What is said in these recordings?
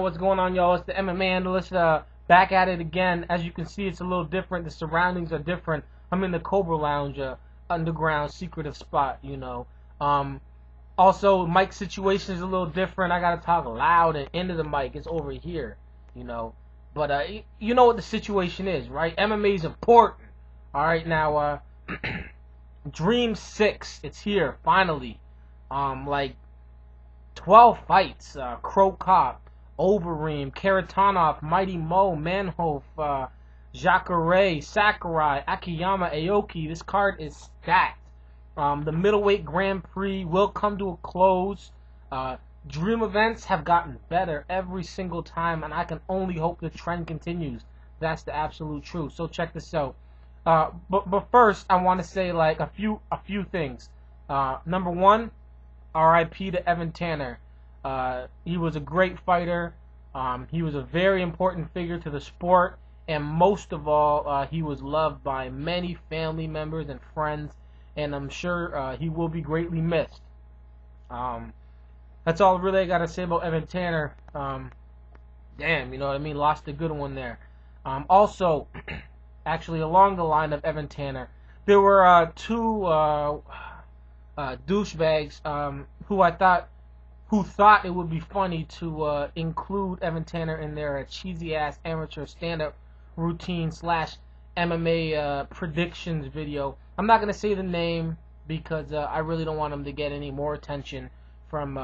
what's going on, y'all? It's the MMA Analyst, back at it again. As you can see, it's a little different. The surroundings are different. I'm in the Cobra Lounge, underground, secretive spot, you know. Also, mic situation is a little different. I gotta talk loud and into the mic. It's over here, you know. But, you know what the situation is, right? MMA is important. Alright, now, Dream 6, it's here, finally. Like, 12 fights, Cro Cop, Overeem, Karatanov, Mighty Mo, Manheof, Sakurai, Akiyama, Aoki. This card is stacked. The middleweight Grand Prix will come to a close. Dream events have gotten better every single time, and I can only hope the trend continues. That's the absolute truth. So check this out. But first, I want to say like a few things. Number one, R.I.P. to Evan Tanner. He was a great fighter. He was a very important figure to the sport, and most of all, he was loved by many family members and friends, and I'm sure he will be greatly missed. That's all really I gotta say about Evan Tanner. Damn, you know what I mean? Lost a good one there. Also, actually, along the line of Evan Tanner, there were two douchebags who thought it would be funny to include Evan Tanner in their cheesy ass amateur stand-up routine / MMA predictions video. I'm not gonna say the name because I really don't want them to get any more attention from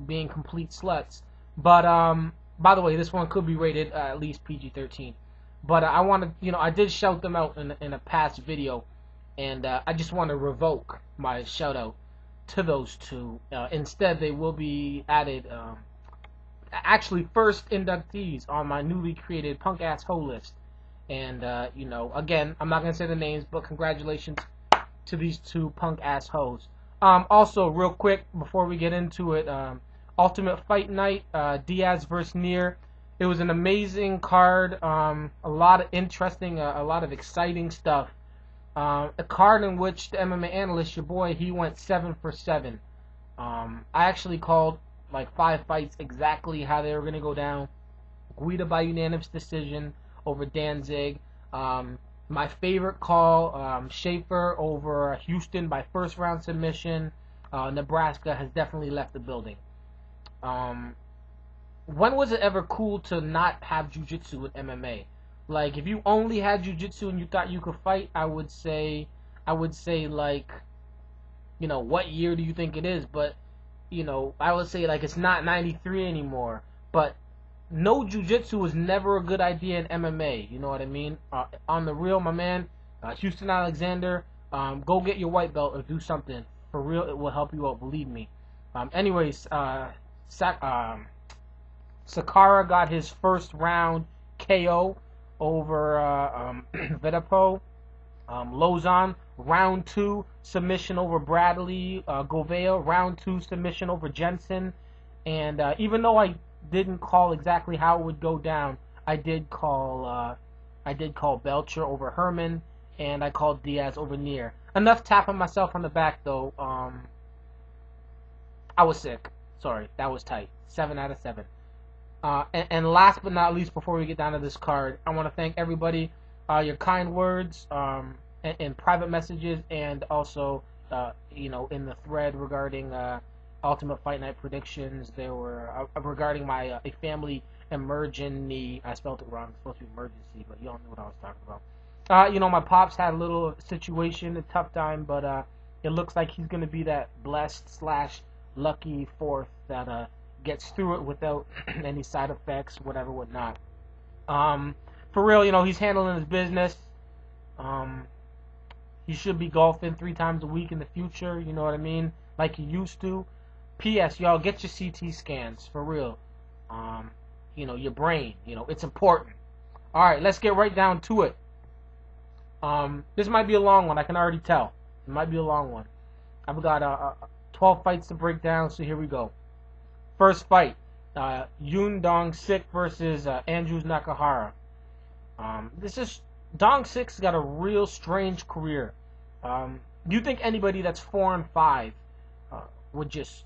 being complete sluts. But by the way, this one could be rated at least PG-13. But I want to, you know, I did shout them out in a past video, and I just want to revoke my shout out to those two. Instead, they will be added, actually first inductees on my newly created punk ass hoe list. And you know, again, I'm not gonna say the names, but congratulations to these two punk ass hoes. Also, real quick before we get into it, Ultimate Fight Night, Diaz vs. Neer. It was an amazing card. A lot of interesting, a lot of exciting stuff. A card in which the MMA Analyst, your boy, he went 7 for 7. I actually called like 5 fights exactly how they were going to go down. Guida by unanimous decision over Danzig. My favorite call, Schaefer over Houston by first round submission. Nebraska has definitely left the building. When was it ever cool to not have jiu-jitsu with MMA? Like, if you only had jiu-jitsu and you thought you could fight, I would say like, you know, what year do you think it is? But, you know, I would say like it's not 93 anymore. But no jiu-jitsu was never a good idea in MMA. You know what I mean? On the real, my man, Houston Alexander, go get your white belt or do something. For real, it will help you out, believe me. Anyways, Sakurai got his first round KO over Vedapo. Lozon, round 2 submission over Bradley. Govea, round 2 submission over Jensen. And even though I didn't call exactly how it would go down, I did call Belcher over Herman, and I called Diaz over Neer. Enough tapping myself on the back though. I was sick. Sorry, that was tight. 7 out of 7. And last but not least, before we get down to this card, I want to thank everybody, your kind words, and private messages, and also, you know, in the thread regarding Ultimate Fight Night predictions. There were regarding my a family emergency. I spelled it wrong. It's supposed to be emergency, but y'all knew what I was talking about. You know, my pops had a little situation, a tough time, but it looks like he's gonna be that blessed / lucky fourth that gets through it without any side effects, whatever, whatnot. For real, you know, he's handling his business. He should be golfing 3 times a week in the future, you know what I mean, like he used to. P.S. Y'all, get your CT scans, for real. You know, your brain, you know, it's important. Alright, let's get right down to it. This might be a long one, I can already tell. It might be a long one. I've got 12 fights to break down, so here we go. First fight, Yoon Dong-sik versus Andrews Nakahara. Dong-sik's got a real strange career. You think anybody that's 4 and 5 would just,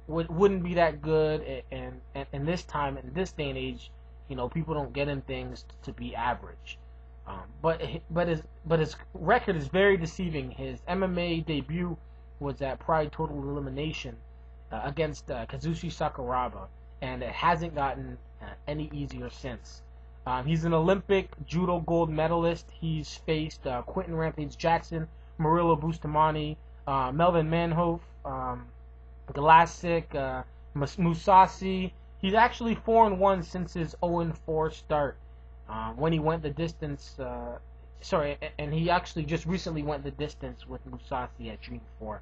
wouldn't be that good. And this time, in this day and age, people don't get in things to be average. But his record is very deceiving. His MMA debut was at Pride Total Elimination against Kazushi Sakurai, and it hasn't gotten any easier since. He's an Olympic judo gold medalist. He's faced Quentin Rampage Jackson, Murilo Bustamante, Melvin Manhoef, Galasic, Musashi. He's actually 4-1 since his 0-4 start. When he went the distance, and he actually just recently went the distance with Musashi at Dream 4.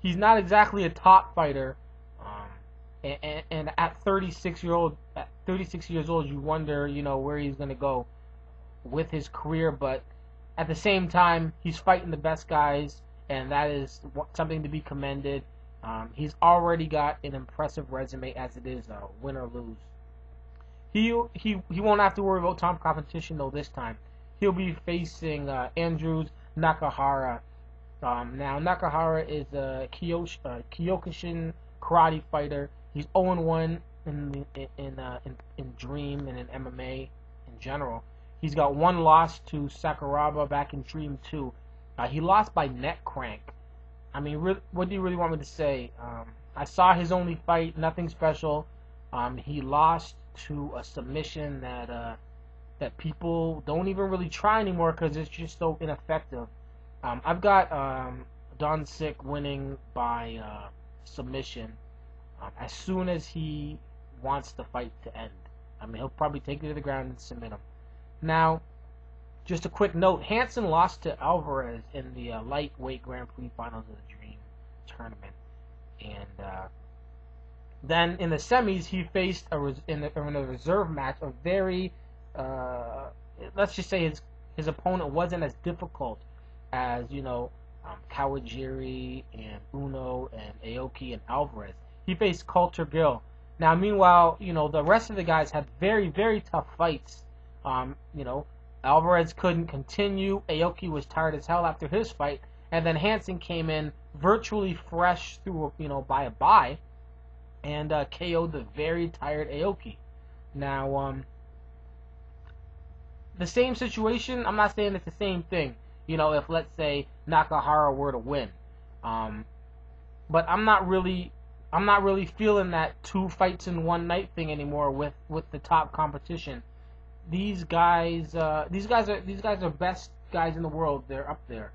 He's not exactly a top fighter, and at 36 years old, you wonder, where he's gonna go with his career. But at the same time, he's fighting the best guys, and that is something to be commended. He's already got an impressive resume as it is, win or lose. He won't have to worry about top competition though this time. He'll be facing Andrews Nakahara. Now Nakahara is a Kyokushin karate fighter. He's 0-1 in Dream and in MMA in general. He's got one loss to Sakuraba back in Dream 2. He lost by neck crank. I mean, what do you really want me to say? I saw his only fight, nothing special. He lost to a submission that people don't even really try anymore because it's just so ineffective. I've got Don Sick winning by submission as soon as he wants the fight to end. I mean, he'll probably take it to the ground and submit him. Now, just a quick note, Hansen lost to Alvarez in the lightweight Grand Prix finals of the Dream tournament. And then in the semis, he faced in a reserve match a very, let's just say his opponent wasn't as difficult as, Kawajiri and Uno and Aoki and Alvarez. He faced Coulter Gill. Now, meanwhile, the rest of the guys had very, very tough fights. Alvarez couldn't continue. Aoki was tired as hell after his fight. And then Hansen came in virtually fresh through, by a bye. And KO'd the very tired Aoki. Now, the same situation, I'm not saying it's the same thing. If, let's say, Nakahara were to win. But I'm not really feeling that 2 fights in one night thing anymore with the top competition. These guys are best guys in the world. They're up there,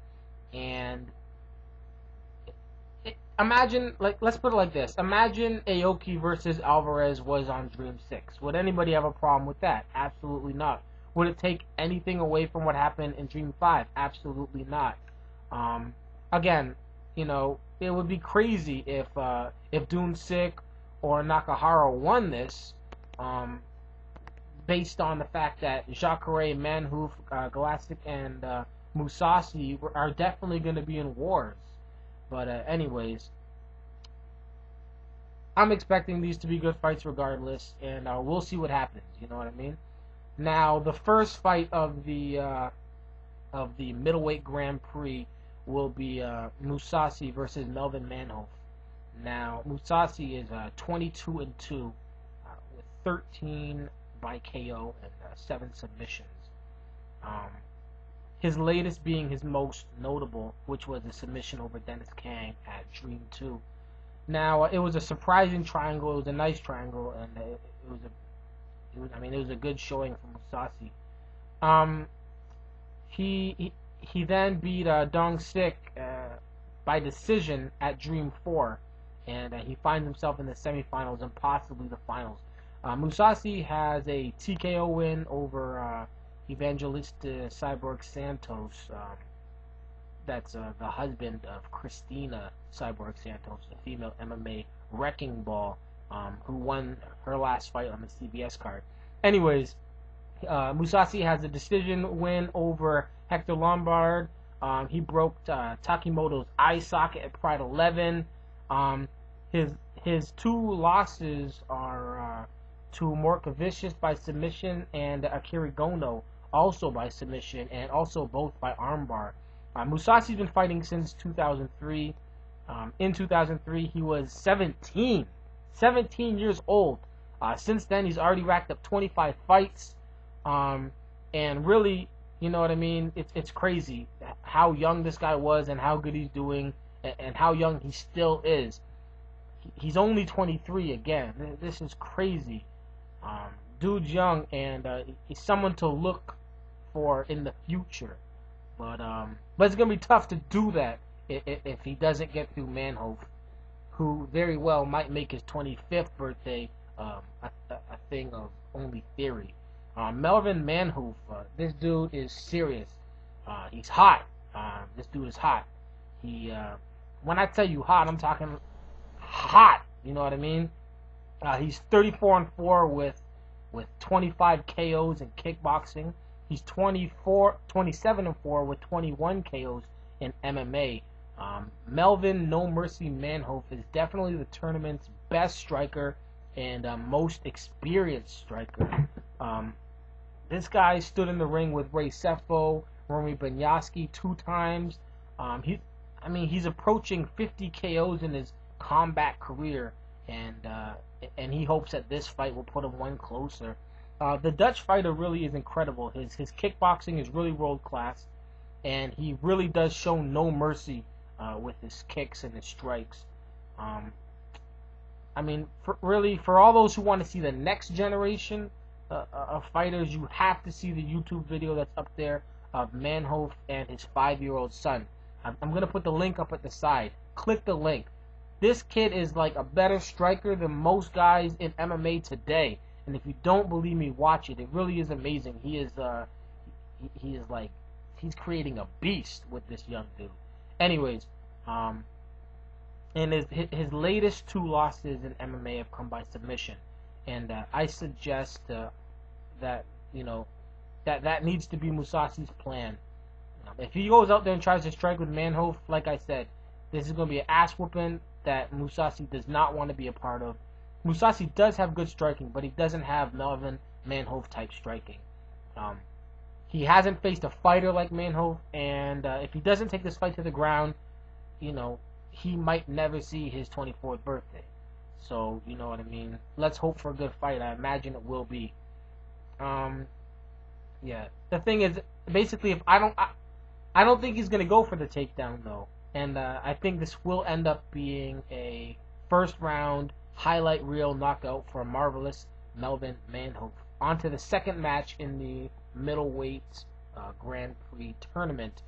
and imagine, let's put it like this: imagine Aoki versus Alvarez was on Dream 6. Would anybody have a problem with that? Absolutely not. Would it take anything away from what happened in Dream 5? Absolutely not. Again, it would be crazy if Dune Sick or Nakahara won this. Based on the fact that Sakurai, Manheof, Galasic, and Musashi are definitely going to be in wars. But anyways, I'm expecting these to be good fights regardless, and we'll see what happens. You know what I mean? Now, the first fight of the middleweight Grand Prix will be Musashi versus Melvin Manheof. Now, Musashi is 22-2 with 13 by KO and 7 submissions. His latest being his most notable, which was a submission over Dennis Kang at Dream 2. Now, it was a surprising triangle. It was a nice triangle, and it was a good showing from Musashi. He then beat Dong Sik by decision at Dream 4, and he finds himself in the semifinals and possibly the finals. Musashi has a TKO win over Evangelista Cyborg Santos. That's the husband of Christina Cyborg Santos, a female MMA wrecking ball, who won her last fight on the CBS card. Anyways, Musashi has a decision win over Hector Lombard. He broke Takimoto's eye socket at Pride 11. His 2 losses are to Morkovicius by submission and Akira Gono also by submission, and also both by armbar. Musashi's been fighting since 2003. In 2003, he was 17 years old. Since then, he's already racked up 25 fights. And really, you know what I mean? It's crazy how young this guy was and how good he's doing and how young he still is. He's only 23 again. This is crazy. Dude's young and he's someone to look for in the future. But it's gonna be tough to do that if he doesn't get through Manheof, who very well might make his 25th birthday a thing of only theory. Melvin Manheof, this dude is serious. He's hot. This dude is hot. When I tell you hot, I'm talking hot. You know what I mean? He's 34-4 with 25 KOs in kickboxing. He's 27-4 with 21 KOs in MMA. Melvin No Mercy Manheof is definitely the tournament's best striker and most experienced striker. This guy stood in the ring with Ray Sefo, Romy Banyaski 2 times. He's approaching 50 KOs in his combat career, and he hopes that this fight will put him one closer. The Dutch fighter really is incredible. His kickboxing is really world class, and he really does show no mercy with his kicks and his strikes. For all those who want to see the next generation of fighters, you have to see the YouTube video that's up there of Manheof and his 5-year-old son. I'm going to put the link up at the side. Click the link. This kid is like a better striker than most guys in MMA today. And if you don't believe me, watch it. It really is amazing. He's creating a beast with this young dude. Anyways, and his latest 2 losses in MMA have come by submission. And I suggest that needs to be Musasi's plan. If he goes out there and tries to strike with Manheof, like I said, this is going to be an ass whooping that Musasi does not want to be a part of. Musasi does have good striking, but he doesn't have Melvin Manheof type striking. He hasn't faced a fighter like Manheof, and if he doesn't take this fight to the ground, he might never see his 24th birthday. So, you know what I mean? Let's hope for a good fight. I imagine it will be. Yeah. The thing is, basically, I don't think he's going to go for the takedown, though. And I think this will end up being a first round highlight reel knockout for a marvelous Melvin Manheof. On to the second match in the middleweight Grand Prix tournament.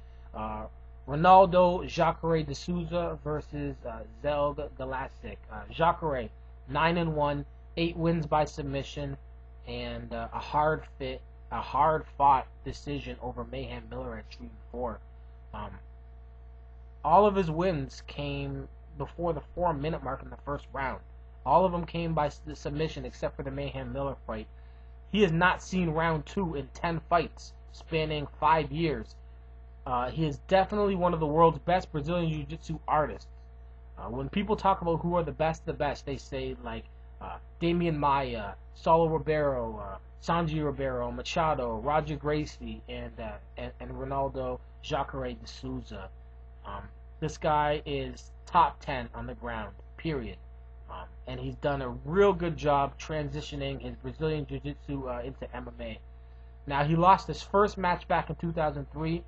Ronaldo Jacare de Souza versus Zelg Galasic. Jacare, 9-1, 8 wins by submission, and a hard-fought decision over Mayhem Miller at 3-4. All of his wins came before the 4-minute mark in the first round. All of them came by the submission except for the Mayhem Miller fight. He has not seen round 2 in 10 fights, spanning 5 years. He is definitely one of the world's best Brazilian Jiu-Jitsu artists. When people talk about who are the best, they say like Damian Maia, Saulo Ribeiro, Sanji Ribeiro, Machado, Roger Gracie, and Ronaldo Jacare de Souza. This guy is top 10 on the ground, period. And he's done a real good job transitioning his Brazilian Jiu-Jitsu into MMA. Now, he lost his first match back in 2003,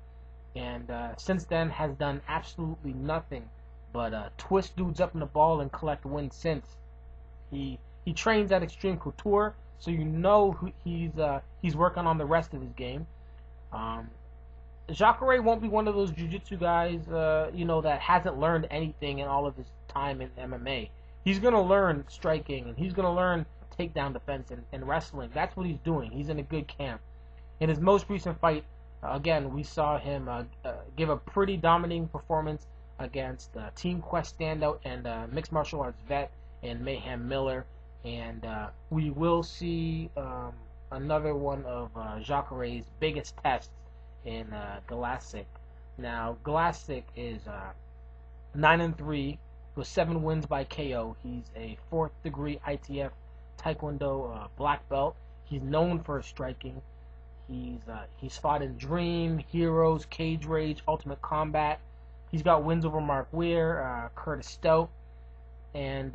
and since then has done absolutely nothing but twist dudes up in the ball and collect wins since. He trains at Extreme Couture, so you know he's working on the rest of his game. Jacare won't be one of those jiu-jitsu guys, that hasn't learned anything in all of his time in MMA. He's going to learn striking, and he's going to learn takedown defense and wrestling. That's what he's doing. He's in a good camp. In his most recent fight, again, we saw him give a pretty dominating performance against Team Quest standout and mixed martial arts vet and Mayhem Miller. And we will see another one of Jacare's biggest tests in Galasic. Now, Galasic is 9-3 with 7 wins by KO. He's a 4th degree ITF Taekwondo black belt. He's known for his striking. He's fought in Dream, Heroes, Cage Rage, Ultimate Combat. He's got wins over Mark Weir, Curtis Stout, and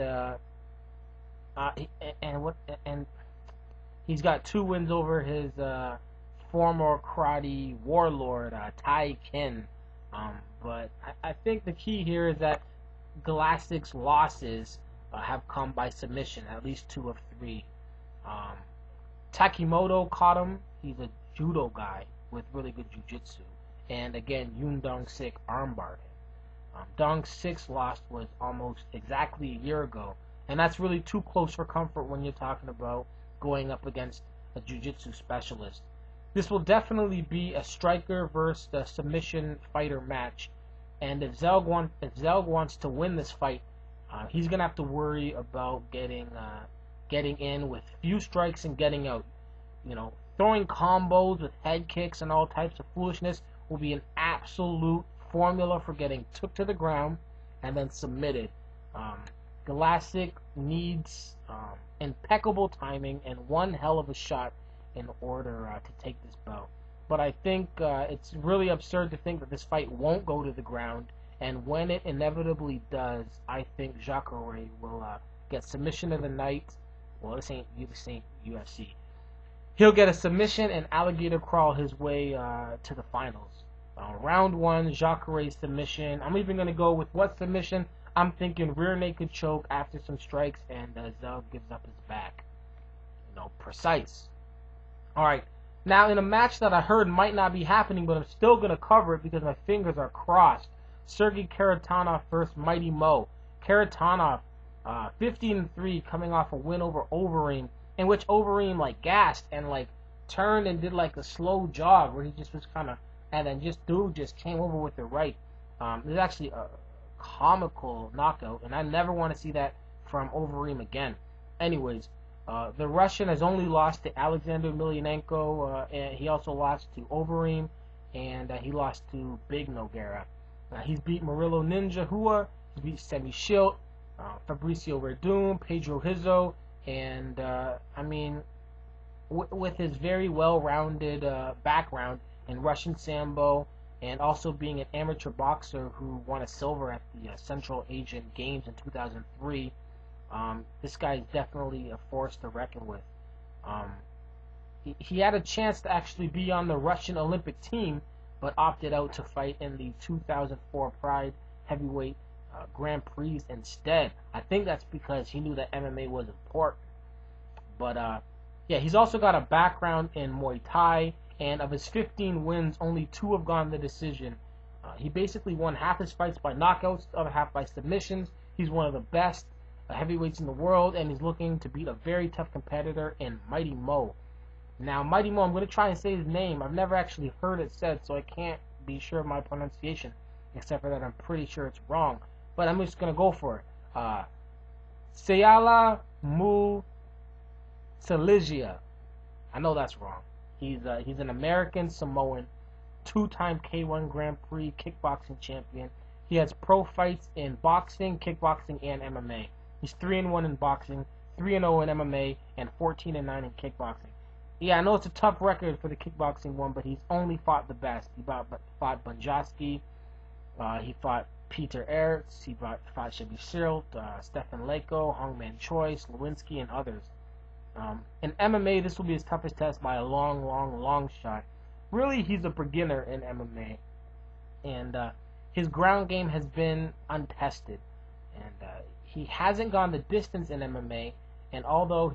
and he's got 2 wins over his former karate warlord, Tai Kin. But I think the key here is that Galactic's losses have come by submission, at least 2 of 3. Takimoto caught him. He's a judo guy with really good jiu-jitsu. And again, Yoon Dong-sik armbarred him. Dong-sik's loss was almost exactly a year ago. And that's really too close for comfort when you're talking about going up against a jiu-jitsu specialist. This will definitely be a striker versus a submission fighter match. And if Zelg wants to win this fight, he's going to have to worry about getting in with few strikes and getting out. You know, throwing combos with head kicks and all types of foolishness will be an absolute formula for getting took to the ground and then submitted. Galactic needs impeccable timing and one hell of a shot in order to take this bout. But I think it's really absurd to think that this fight won't go to the ground, and when it inevitably does, I think Sakurai will get submission of the night. Well, this ain't UFC. He'll get a submission and alligator crawl his way to the finals. Round 1, Sakurai submission. I'm even going to go with what submission. I'm thinking rear naked choke after some strikes, and Zelg gives up his back. You know, precise. Alright, now in a match that I heard might not be happening, but I'm still going to cover it because my fingers are crossed. Sergey Karatanov versus Mighty Mo. Karatanov, 15-3, coming off a win over Overeem, in which Overeem like gassed and like turned and did like a slow jog where he just was kind of, and then dude just came over with the right. It was actually a comical knockout, and I never want to see that from Overeem again. Anyways, the Russian has only lost to Alexander Emelianenko, and he also lost to Overeem, and he lost to Big Nogueira. He's beat Murillo Ninja Hua, he's beat Semi Schilt, Fabricio Verdun, Pedro Hizzo, and I mean, with his very well-rounded background in Russian Sambo, and also being an amateur boxer who won a silver at the Central Asian Games in 2003, this guy is definitely a force to reckon with. He had a chance to actually be on the Russian Olympic team, but opted out to fight in the 2004 Pride Heavyweight Grand Prix instead. I think that's because he knew that MMA was important. But yeah, he's also got a background in Muay Thai, and of his 15 wins, only 2 have gone to decision. He basically won half his fights by knockouts, the other half by submissions. He's one of the best heavyweights in the world, and he's looking to beat a very tough competitor in Mighty Mo. Now, Mighty Mo, I'm going to try and say his name. I've never actually heard it said, so I can't be sure of my pronunciation, except for that I'm pretty sure it's wrong. But I'm just going to go for it. Sayala Mu Saligia. I know that's wrong. He's an American Samoan, 2-time K1 Grand Prix kickboxing champion. He has pro fights in boxing, kickboxing, and MMA. He's 3-1 in boxing, 3-0 in MMA, and 14-9 in kickboxing. Yeah, I know it's a tough record for the kickboxing one, but he's only fought the best. He fought Bunjowski, he fought Peter Ertz, he fought Shelby Silt, Stefan Leko, Hongman Choi, Lewinsky, and others. In MMA, this will be his toughest test by a long shot. Really, he's a beginner in MMA, and his ground game has been untested, and he hasn't gone the distance in MMA. And although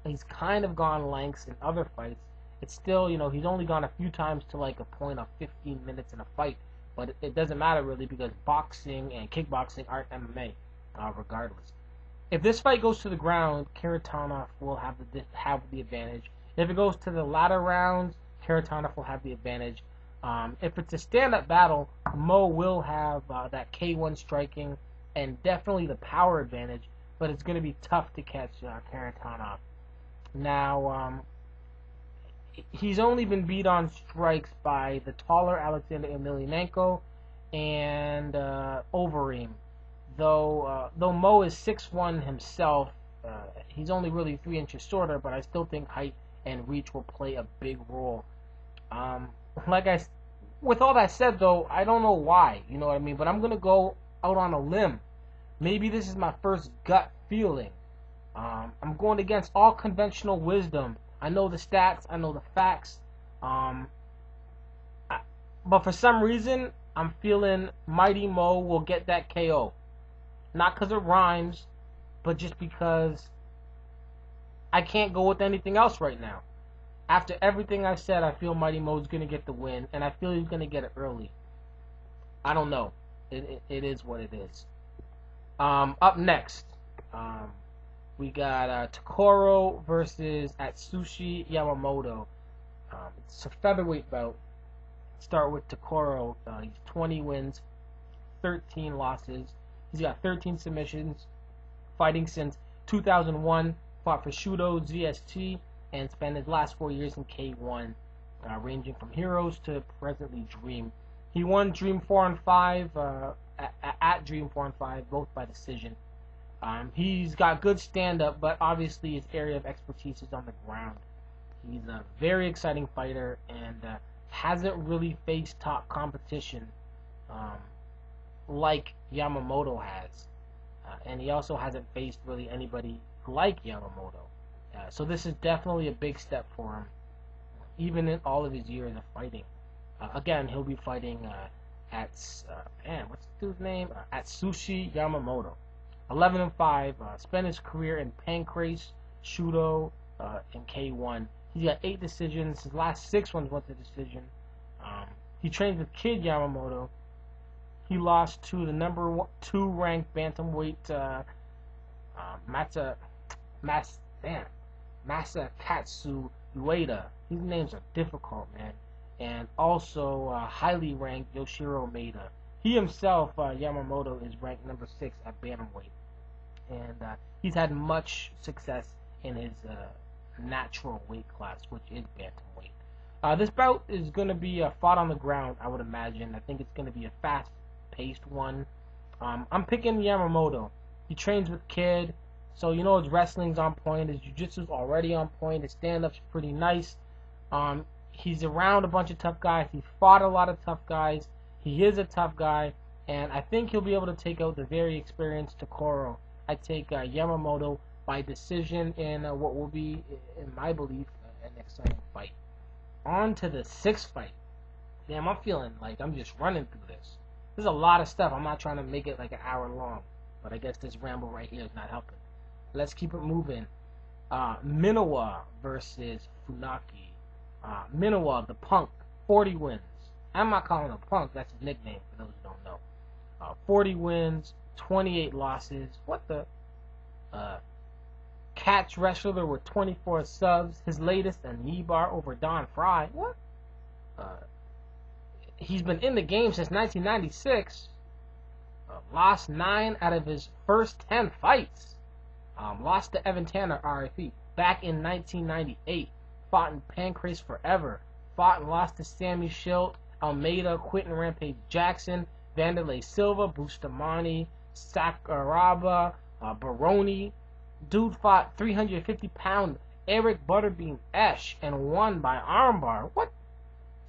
he's kind of gone lengths in other fights, it's still, you know, he's only gone a few times to like a point of 15 minutes in a fight. But it doesn't matter really, because boxing and kickboxing aren't MMA, regardless. If this fight goes to the ground, Karatanov will have the advantage. If it goes to the latter rounds, Karatanov will have the advantage. If it's a stand-up battle, Mo will have that K1 striking and definitely the power advantage, but it's going to be tough to catch Karatanov. Now, he's only been beat on strikes by the taller Alexander Emelianenko and Overeem. Though Mo is 6'1" himself, he's only really 3 inches shorter, but I still think height and reach will play a big role. Like with all that said, though, I don't know why. You know what I mean? But I'm gonna go out on a limb. Maybe this is my first gut feeling. I'm going against all conventional wisdom. I know the stats. I know the facts. But for some reason, I'm feeling Mighty Mo will get that KO. Not because it rhymes, but just because I can't go with anything else right now. After everything I said, I feel Mighty Mo's going to get the win, and I feel he's going to get it early. I don't know. It is what it is. Up next, we got Takoro versus Atsushi Yamamoto. It's a featherweight bout. Start with Takoro. He's 20 wins, 13 losses. He's got 13 submissions, fighting since 2001. Fought for Shudo, ZST, and spent his last 4 years in K1, ranging from Heroes to presently Dream. He won Dream 4 and 5 at Dream 4 and 5, both by decision. He's got good stand-up, but obviously his area of expertise is on the ground. He's a very exciting fighter and hasn't really faced top competition like Yamamoto has. And he also hasn't faced really anybody like Yamamoto. So this is definitely a big step for him, even in all of his years of fighting. Again, he'll be fighting what's the dude's name? Atsushi Yamamoto. 11 and 5. Spent his career in Pancrase, Shudo, and K1. He's got 8 decisions. His last 6 ones went to decision. He trains with Kid Yamamoto. He lost to the number 2 ranked bantamweight Masakatsu Ueda. These names are difficult, man. And also highly ranked Yoshiro Maeda. He himself, Yamamoto, is ranked number 6 at bantamweight, and he's had much success in his natural weight class, which is bantamweight. This bout is going to be fought on the ground, I would imagine. I think it's going to be a fast-paced one. I'm picking Yamamoto. He trains with Kid, so you know his wrestling's on point. His jiu-jitsu's already on point. His stand-up's pretty nice. He's around a bunch of tough guys. He's fought a lot of tough guys. He is a tough guy, and I think he'll be able to take out the very experienced Takoro. I take Yamamoto by decision in what will be, in my belief, an exciting fight. On to the 6th fight. Damn, I'm feeling like I'm just running through this. There's a lot of stuff. I'm not trying to make it like an hour long, but I guess this ramble right here is not helping. Let's keep it moving. Minowa versus Funaki. Minowa, the Punk, 40 wins. I'm not calling him Punk. That's his nickname for those who don't know. 40 wins, 28 losses. What the? Catch wrestler with 24 subs. His latest, a knee bar over Don Fry. What? He's been in the game since 1996. Lost 9 out of his first 10 fights. Lost to Evan Tanner, RIP, back in 1998. Fought in Pancrase forever. Fought and lost to Sammy Schilt, Almeida, Quentin Rampage Jackson, Vanderlei Silva, Bustamante, Sakurai, Baroni. Dude fought 350-pound Eric Butterbean Esch and won by armbar. What?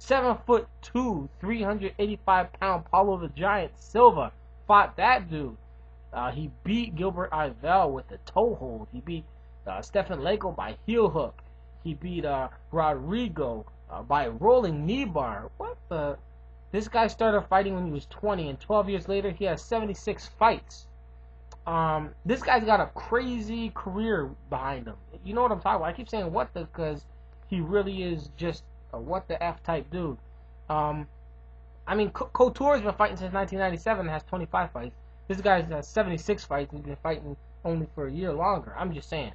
7'2", 385-pound Paulo the Giant Silva fought that dude. He beat Gilbert Ivel with a toe hold. He beat Stefan Leko by heel hook. He beat Rodrigo by rolling knee bar. What the? This guy started fighting when he was 20, and 12 years later, he has 76 fights. This guy's got a crazy career behind him. You know what I'm talking about? I keep saying what the, because he really is just a what the F type dude. I mean, Couture's been fighting since 1997 and has 25 fights. This guy's has 76 fights and he's been fighting only for a year longer. I'm just saying.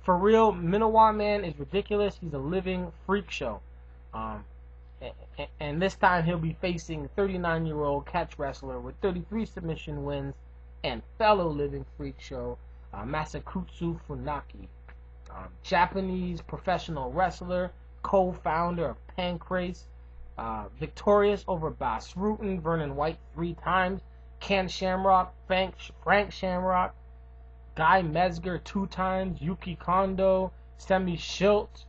For real, Minowa, man, is ridiculous. He's a living freak show. And this time he'll be facing 39-year-old catch wrestler with 33 submission wins and fellow living freak show, Masakatsu Funaki. Japanese professional wrestler, co-founder of Pancrase, victorious over Bas Rutten, Vernon White 3 times, Ken Shamrock, Frank Shamrock, Guy Mesger 2 times, Yuki Kondo, Semi Schilt,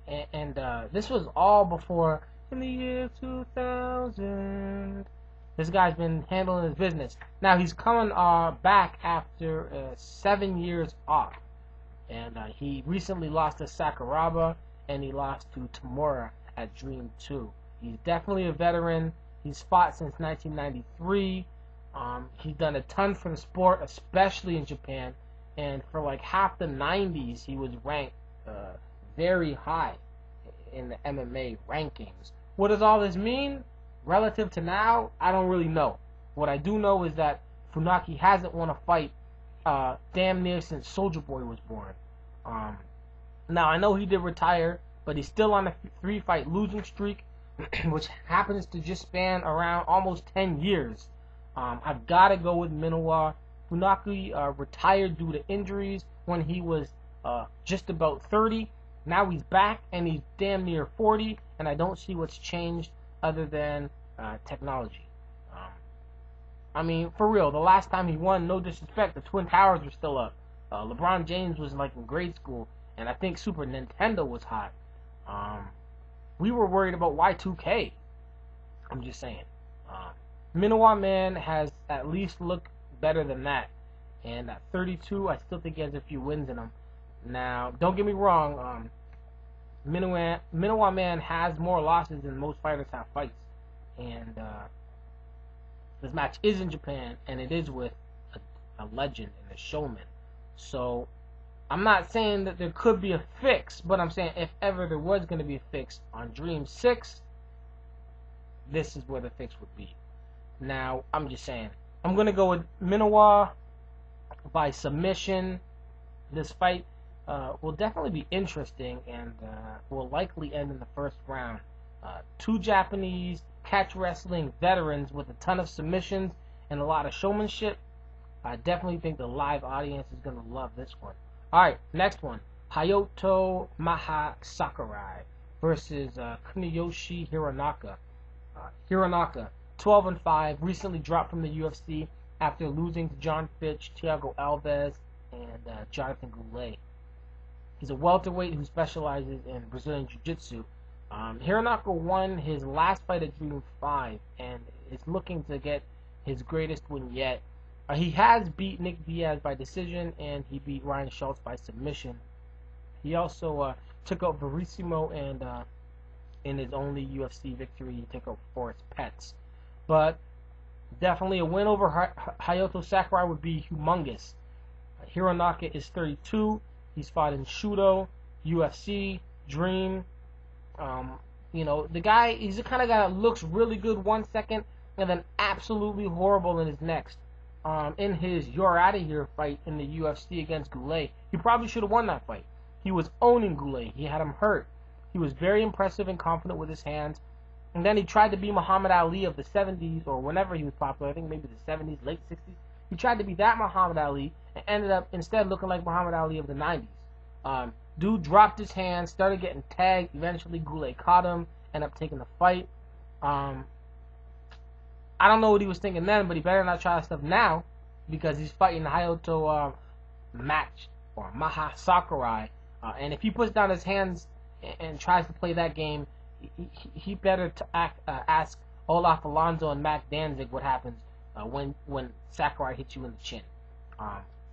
and this was all before in the year 2000. This guy's been handling his business. Now he's coming back after 7 years off. And he recently lost to Sakurai, and he lost to Tamura at Dream 2. He's definitely a veteran. He's fought since 1993. He's done a ton for the sport, especially in Japan. And for like half the 90s, he was ranked very high in the MMA rankings. What does all this mean? Relative to now, I don't really know. What I do know is that Funaki hasn't won a fight damn near since Soulja Boy was born. Now, I know he did retire, but he's still on a 3-fight losing streak, which happens to just span around almost 10 years. I've got to go with Minowa. Funaki retired due to injuries when he was just about 30. Now he's back, and he's damn near 40, and I don't see what's changed other than technology. I mean, for real, the last time he won, no disrespect, the Twin Towers were still up. LeBron James was like in grade school, and I think Super Nintendo was hot. We were worried about Y2K. I'm just saying. Minowa Man has at least looked better than that. And at 32, I still think he has a few wins in him. Now, don't get me wrong, Minowa Man has more losses than most fighters have fights. And this match is in Japan, and it is with a legend and a showman. So, I'm not saying that there could be a fix, but I'm saying if ever there was going to be a fix on Dream 6, this is where the fix would be. Now, I'm just saying, I'm going to go with Minowa by submission. This fight will definitely be interesting and will likely end in the first round. Two Japanese catch wrestling veterans with a ton of submissions and a lot of showmanship. I definitely think the live audience is going to love this one. Alright, next one. Hayato Maha Sakurai versus Kuniyoshi Hironaka. Hironaka, 12-5, recently dropped from the UFC after losing to John Fitch, Thiago Alves, and Jonathan Goulet. He's a welterweight who specializes in Brazilian Jiu-Jitsu. Hironaka won his last fight at Dream 5 and is looking to get his greatest win yet. He has beat Nick Diaz by decision, and he beat Ryan Schultz by submission. He also took out Verissimo, and in his only UFC victory, he took out Forrest Petz. But definitely a win over Hayato Sakurai would be humongous. Hironaka is 32. He's fought in Shudo, UFC, Dream. You know, the guy, he's the kind of guy that looks really good 1 second and then absolutely horrible in his next. In his You're Outta Here fight in the UFC against Goulet, he probably should have won that fight. He was owning Goulet. He had him hurt. He was very impressive and confident with his hands. And then he tried to be Muhammad Ali of the 70s, or whenever he was popular, I think maybe the 70s, late 60s. He tried to be that Muhammad Ali and ended up instead looking like Muhammad Ali of the 90s. Dude dropped his hands, started getting tagged. Eventually, Goulet caught him, ended up taking the fight. I don't know what he was thinking then, but he better not try that stuff now because he's fighting Hayato Maha Sakurai. And if he puts down his hands and tries to play that game, he better ask Olaf Alonso and Mac Danzig what happens when Sakurai hits you in the chin.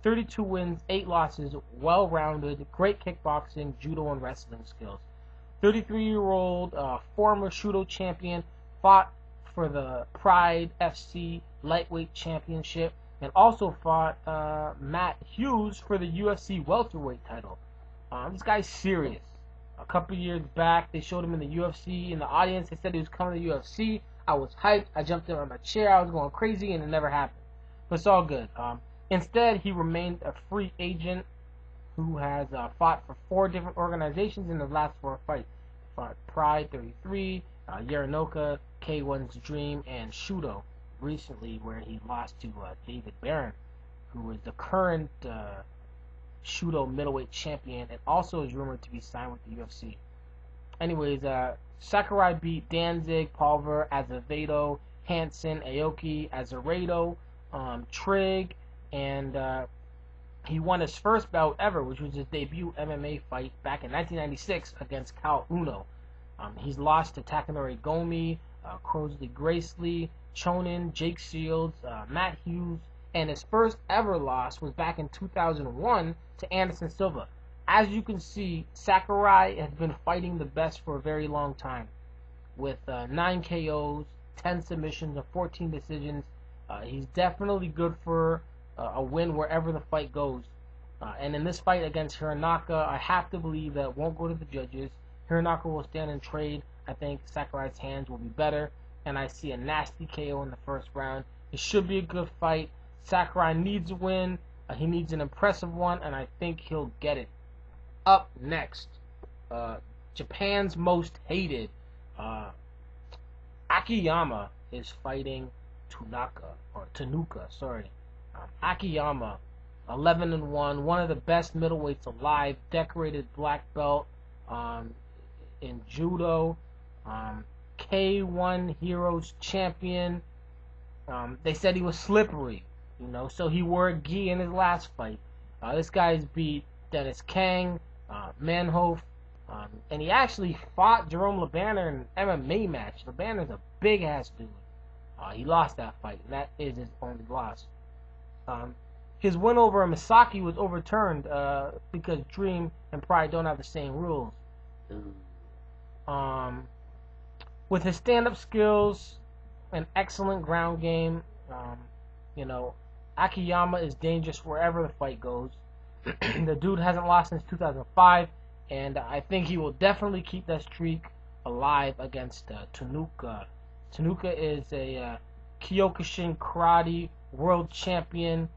32 wins, 8 losses, well-rounded, great kickboxing, judo, and wrestling skills. 33-year-old former Shudo champion, fought for the Pride FC Lightweight Championship, and also fought Matt Hughes for the UFC welterweight title. This guy's serious. A couple years back, they showed him in the UFC. In the audience, they said he was coming to the UFC. I was hyped. I jumped in on my chair. I was going crazy, and it never happened. But it's all good. Instead, he remained a free agent who has fought for 4 different organizations in the last 4 fights. Fought Pride 33, Yaranoka, K1's Dream, and Shudo recently, where he lost to David Barron, who is the current Shudo middleweight champion and also is rumored to be signed with the UFC. Anyways, Sakurai beat Danzig, Pulver, Azevedo, Hansen, Aoki, Azaredo, Trigg, and he won his first bout ever, which was his debut MMA fight back in 1996 against Cal Uno. He's lost to Takanori Gomi, Crosley Gracely, Chonin, Jake Shields, Matt Hughes, and his first ever loss was back in 2001 to Anderson Silva. As you can see, Sakurai has been fighting the best for a very long time, with 9 KOs, 10 submissions, and 14 decisions. He's definitely good for a win wherever the fight goes. And in this fight against Hironaka, I have to believe that it won't go to the judges. Hironaka will stand and trade. I think Sakurai's hands will be better, and I see a nasty KO in the first round. It should be a good fight. Sakurai needs a win. He needs an impressive one, and I think he'll get it. Up next, Japan's most hated, Akiyama is fighting Tanuka. Akiyama, 11-1, one of the best middleweights alive, decorated black belt in judo, K1 Heroes champion. They said he was slippery, so he wore a gi in his last fight. This guy's beat Dennis Kang, Manheof, and he actually fought Jerome LeBanner in an MMA match. LeBanner's a big-ass dude. He lost that fight, and that is his only loss. His win over Misaki was overturned because Dream and Pride don't have the same rules. With his stand-up skills and excellent ground game, Akiyama is dangerous wherever the fight goes. The dude hasn't lost since 2005, and I think he will definitely keep that streak alive against Tanuka. Tanuka is a Kyokushin karate world champion.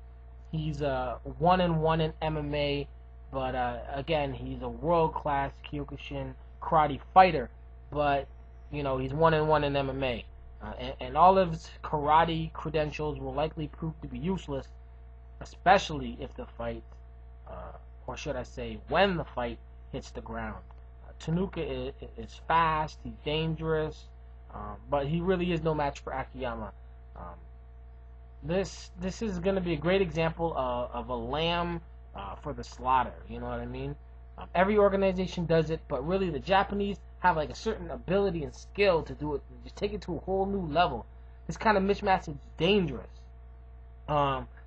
He's 1-1 in MMA, but again, he's a world-class Kyokushin karate fighter. But he's 1-1 in MMA, and all of his karate credentials will likely prove to be useless, especially if the fight, or should I say, when the fight hits the ground. Tanuka is fast, he's dangerous, but he really is no match for Akiyama. This is going to be a great example of a lamb for the slaughter. You know what I mean? Every organization does it, but really the Japanese have like a certain ability and skill to do it, just take it to a whole new level. This kind of mismatch is dangerous.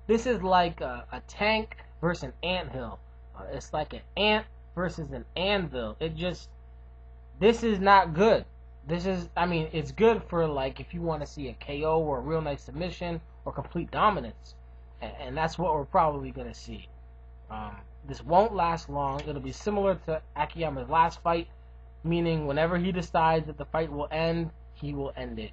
This is like a tank versus an anthill. It's like an ant versus an anvil. This is not good. It's good for like if you want to see a KO or a real nice submission or complete dominance, and that's what we're probably going to see. This won't last long. It'll be similar to Akiyama's last fight, meaning whenever he decides that the fight will end, he will end it.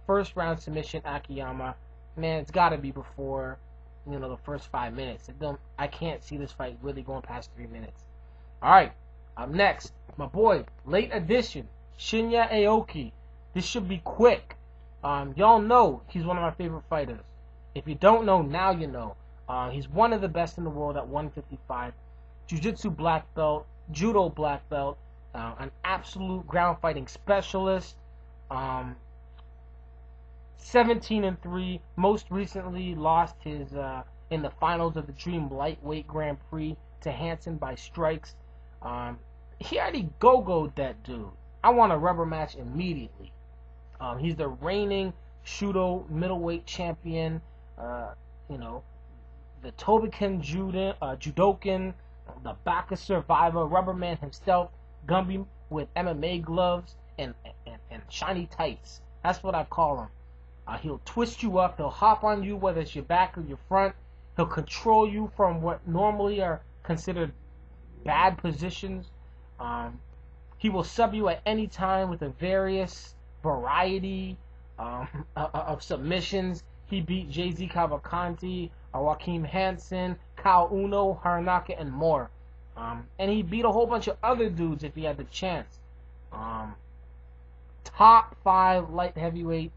First round submission, Akiyama. Man, it's got to be before the first 5 minutes. I can't see this fight really going past 3 minutes. All right, up next, my boy, late addition, Shinya Aoki. This should be quick. Y'all know he's one of my favorite fighters. If you don't know, now you know. He's one of the best in the world at 155. Jiu-Jitsu black belt, Judo black belt, an absolute ground fighting specialist. 17-3. Most recently lost his in the finals of the Dream Lightweight Grand Prix to Hansen by strikes. He already go-go'd that dude. I want a rubber match immediately. He's the reigning Shudo middleweight champion. The Tobiken Judokan, the Baka survivor, Rubberman himself, Gumby with MMA gloves and shiny tights. That's what I call him. He'll twist you up. He'll hop on you, whether it's your back or your front. He'll control you from what normally are considered bad positions. He will sub you at any time with a various variety of submissions. He beat Jay-Z Cavalcanti, Joaquim Hansen, Kyle Uno, Haranaka, and more. And he beat a whole bunch of other dudes if he had the chance. Top 5 lightweight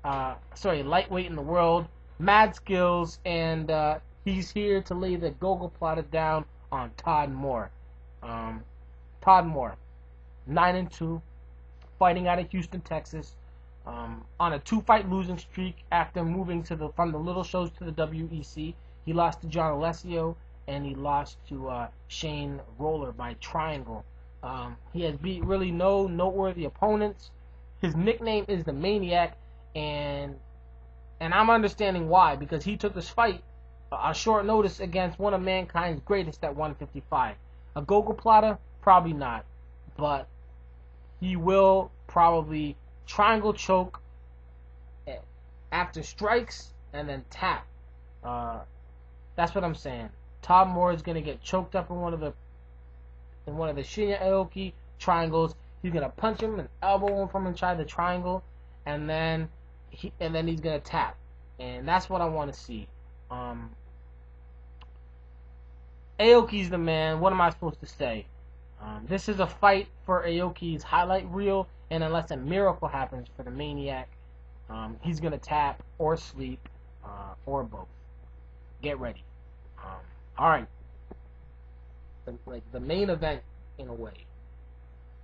in the world. Mad skills, and he's here to lay the Gogol plotter down on Todd Moore. Todd Moore, 9-2, fighting out of Houston, Texas, on a 2-fight losing streak after moving from the little shows to the WEC. He lost to John Alessio, and he lost to Shane Roller by triangle. He has beat really no noteworthy opponents. His nickname is the Maniac, and I'm understanding why, because he took this fight on short notice against one of mankind's greatest at 155. A gogoplata? Probably not, but he will probably triangle choke after strikes and then tap. That's what I'm saying. Todd Moore is gonna get choked up in one of the Shinya Aoki triangles. He's gonna punch him and elbow him from inside the triangle, and then he's gonna tap, and that's what I want to see. Aoki's the man. What am I supposed to say? This is a fight for Aoki's highlight reel, and unless a miracle happens for the Maniac, he's gonna tap or sleep or both. Get ready. All right. The main event, in a way.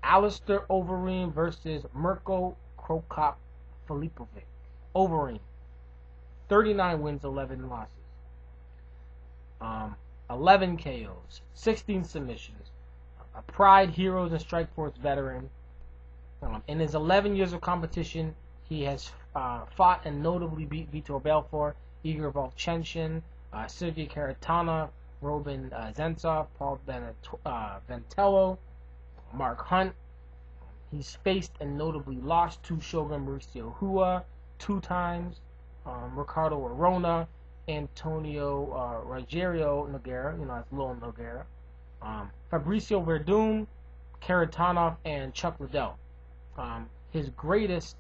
Alistair Overeem versus Mirko Cro Cop Filipovic. Overeem, 39 wins, 11 losses. 11 KOs, 16 submissions. A Pride, Heroes, and Strikeforce veteran. In his 11 years of competition, he has fought and notably beat Vitor Belfort, Igor Volchenchin, Sergey Karatanov, Robin Zensov, Paul Ventello, Mark Hunt. He's faced and notably lost to Shogun Mauricio Hua 2 times, Ricardo Arona, Antonio Rogerio Nogueira, that's Lil Nogueira, Fabricio Verdun, Karatanov, and Chuck Liddell. His greatest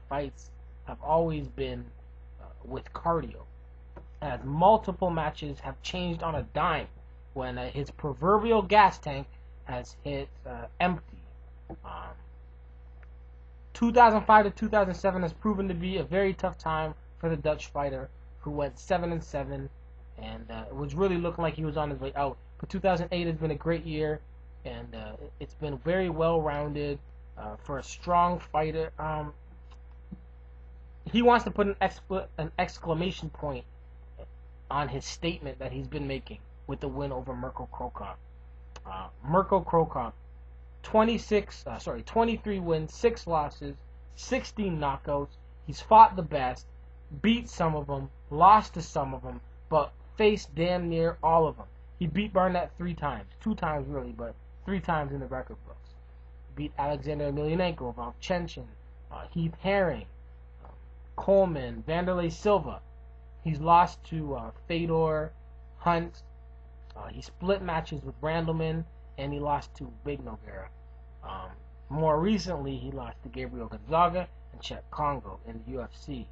fights have always been with cardio, as multiple matches have changed on a dime when his proverbial gas tank has hit empty. 2005 to 2007 has proven to be a very tough time for the Dutch fighter, who went 7-7 and was really looking like he was on his way out. But 2008 has been a great year, and it's been very well-rounded for a strong fighter. He wants to put an exclamation point on his statement that he's been making with the win over Mirko Cro Cop. Mirko Cro Cop, 23 wins, 6 losses, 16 knockouts. He's fought the best, beat some of them, lost to some of them, but faced damn near all of them. He beat Barnett 3 times, 2 times really, but 3 times in the record books. He beat Alexander Emelianenko, Volchenchin, Heath Herring, Coleman, Vanderlei Silva. He's lost to Fedor, Hunt. He split matches with Randleman, and he lost to Big Nogueira. More recently, he lost to Gabriel Gonzaga and Chet Congo in the UFC.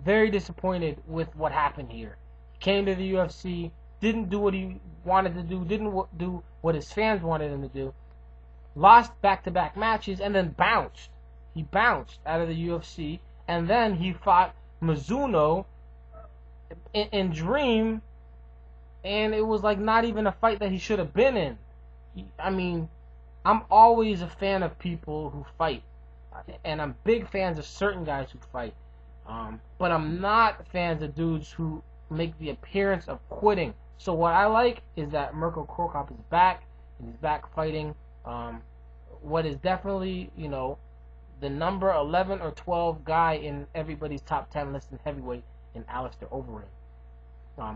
Very disappointed with what happened here. He came to the UFC, didn't do what he wanted to do, didn't do what his fans wanted him to do, lost back-to-back matches, and then bounced. He bounced out of the UFC, and then he fought Mizuno in Dream, and it was like not even a fight that he should have been in. I'm always a fan of people who fight, and I'm big fans of certain guys who fight, but I'm not fans of dudes who make the appearance of quitting. So what I like is that Mirko Cro Cop is back, and he's back fighting what is definitely, the number 11 or 12 guy in everybody's top 10 list in heavyweight in Alistair Overeem.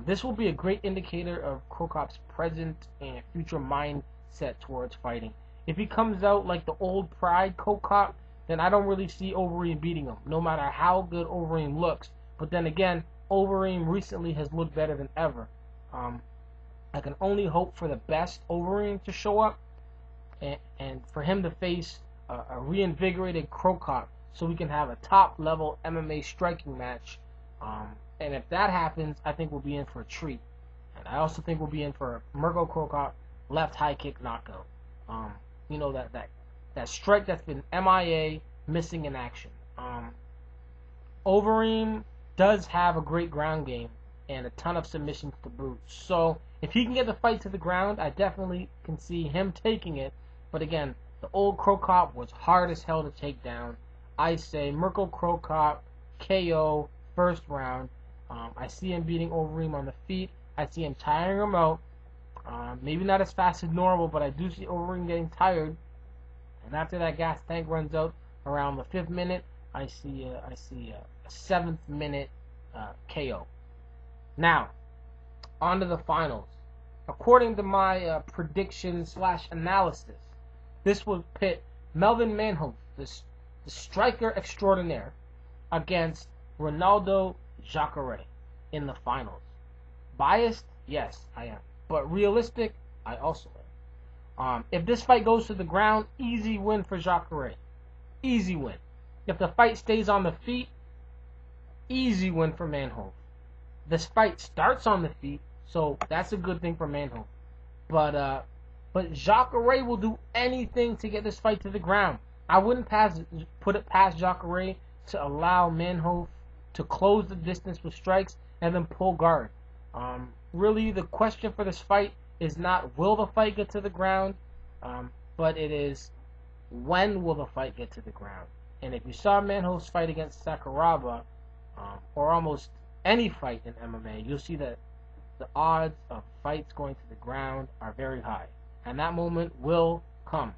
This will be a great indicator of Cro Cop's present and future mindset towards fighting. If he comes out like the old Pride Cro Cop, then I don't really see Overeem beating him, no matter how good Overeem looks. But then again, Overeem recently has looked better than ever. I can only hope for the best Overeem to show up, and for him to face a reinvigorated Cro Cop, so we can have a top-level MMA striking match. And if that happens, I think we'll be in for a treat. And I also think we'll be in for a Mirko Cro Cop left high kick knockout. That strike that's been MIA, missing in action. Overeem does have a great ground game and a ton of submissions to boot. So if he can get the fight to the ground, I definitely can see him taking it. But again, the old Cro Cop was hard as hell to take down. I say Mirko Cro Cop KO first round. I see him beating Overeem on the feet. I see him tiring him out. Maybe not as fast as normal, but I do see Overeem getting tired. And after that gas tank runs out around the 5th minute, I see a 7th minute KO. Now, on to the finals. According to my prediction / analysis, this will pit Melvin Manheof, the striker extraordinaire, against Ronaldo Jacare in the finals. Biased? Yes, I am. But realistic? I also am. If this fight goes to the ground, easy win for Jacare. Easy win. If the fight stays on the feet, easy win for Manheof. This fight starts on the feet, so that's a good thing for Manheof. But Jacare will do anything to get this fight to the ground. I wouldn't put it past Jacare to allow Manheof to close the distance with strikes and then pull guard. Really, the question for this fight is not will the fight get to the ground, but it is when will the fight get to the ground. And if you saw Manheof's fight against Sakurai, or almost any fight in MMA, you'll see that the odds of fights going to the ground are very high. And that moment will come.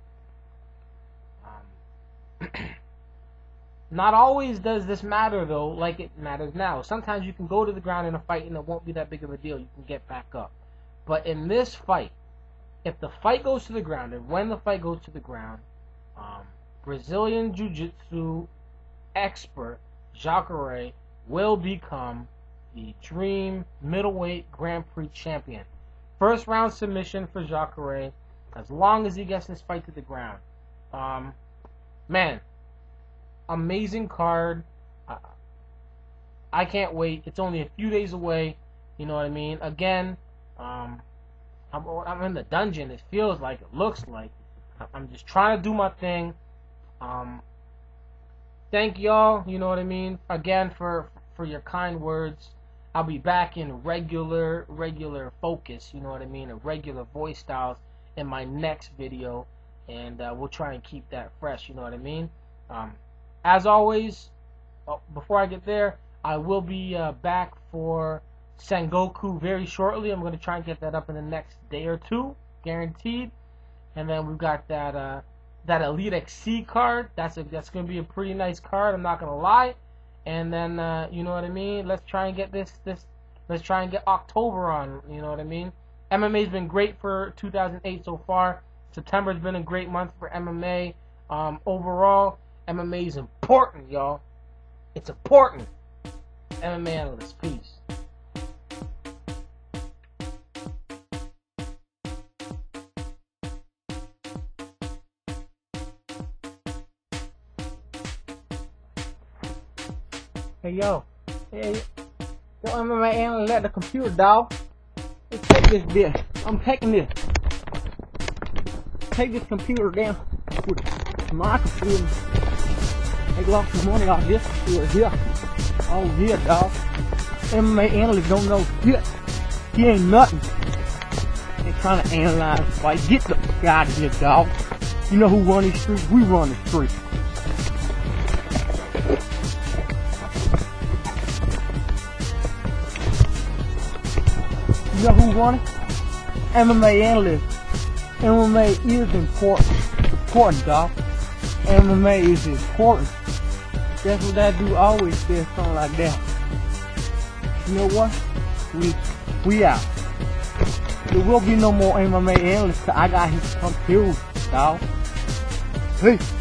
Not always does this matter, though, like it matters now. Sometimes you can go to the ground in a fight and it won't be that big of a deal. You can get back up. But in this fight, if the fight goes to the ground, and when the fight goes to the ground, Brazilian Jiu-Jitsu expert Jacare will become the Dream Middleweight Grand Prix champion. First round submission for Jacare, as long as he gets this fight to the ground. Man, amazing card. I can't wait. It's only a few days away. You know what I mean? Again, I'm in the dungeon. It feels like, it looks like. I'm just trying to do my thing. Thank y'all, you know what I mean, again for your kind words. I'll be back in regular focus, you know what I mean, a regular voice styles in my next video, and we'll try and keep that fresh, you know what I mean. As always, before I get there, I will be back for Sengoku very shortly. I'm going to try and get that up in the next day or two, guaranteed. And then we've got that Elite XC card. That's going to be a pretty nice card, I'm not going to lie. And then, you know what I mean, let's try and get let's try and get October on, you know what I mean. MMA's been great for 2008 so far. September's been a great month for MMA. Overall, MMA is important, y'all. It's important. MMA Analyst, peace. Hey yo, yo MMA Analyst, let the computer, dog. Let's take this bitch. I'm taking this. Take this computer down with my computer. Make lots of money off this computer here. Oh yeah, dog. MMA Analyst don't know shit. He ain't nothing. Ain't trying to analyze the fight. Get the fuck out of here, dog. You know who run these streets? We run the streets. You know who won it? MMA Analyst. MMA is important, dog. MMA is important. That's what that dude always says, something like that. You know what? We out. There will be no more MMA Analysts till I got his computer, dog. Peace.